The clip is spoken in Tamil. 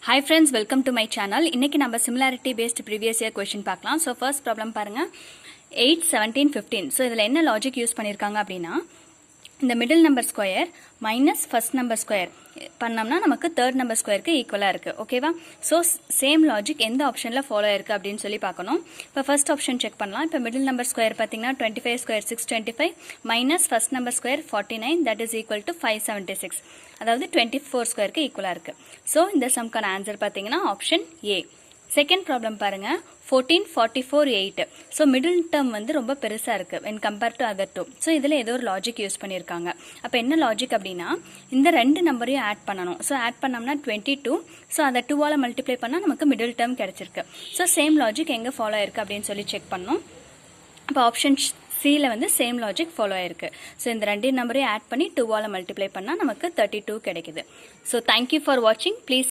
Hi friends, welcome to my channel. இன்னைக்கு நம்ம similarity based previous year question பார்க்கலாம். So first problem பாருங்க 8, 17, 15. So இதில் என்ன logic யூஸ் பண்ணியிருக்காங்க அப்படின்னா இந்த middle number square minus first number square பண்ணோம்னா நமக்கு third number squareக்கு ஈக்குவலாக இருக்குது ஓகேவா. ஸோ சேம் லாஜிக் எந்த ஆப்ஷனில் ஃபாலோ ஆயிருக்கு அப்படின்னு சொல்லி பார்க்கணும். இப்போ ஃபர்ஸ்ட் ஆப்ஷன் செக் பண்ணலாம். இப்போ மிடில் நம்பர் ஸ்கொயர் பார்த்தீங்கன்னா 25 square 625 minus first number square 49 that is equal to 576 அதாவது 24 ஸ்கொயருக்கு ஈக்குவலாக இருக்குது. ஸோ இந்த சம்க்கான ஆன்சர் பார்த்தீங்கன்னா ஆப்ஷன் ஏ. செகண்ட் ப்ராப்ளம் பாருங்கள் 14, 44, 8. ஸோ மிடில் டேர்ம் வந்து ரொம்ப பெருசாக இருக்குது when compared to other two. So இதில் ஏதோ ஒரு லாஜிக் யூஸ் பண்ணியிருக்காங்க. அப்போ என்ன லாஜிக் அப்படின்னா இந்த ரெண்டு நம்பரையும் ஆட் பண்ணணும். ஸோ ஆட் பண்ணோம்னா 22. ஸோ அதை 2ஆல் மல்டிப்ளை பண்ணால் நமக்கு மிடில் டேர்ம் கிடச்சிருக்கு. ஸோ சேம் லாஜிக் எங்கே ஃபாலோ ஆயிருக்கு அப்படின்னு சொல்லி செக் பண்ணணும். இப்போ ஆப்ஷன் சியில் வந்து சேம் லாஜிக் ஃபாலோ ஆயிருக்கு. ஸோ இந்த ரெண்டு நம்பரையும் ஆட் பண்ணி 2ஆல் மல்டிப்ளை பண்ணால் நமக்கு 32 கிடைக்குது. ஸோ தேங்க்யூ ஃபார் வாட்சிங். ப்ளீஸ்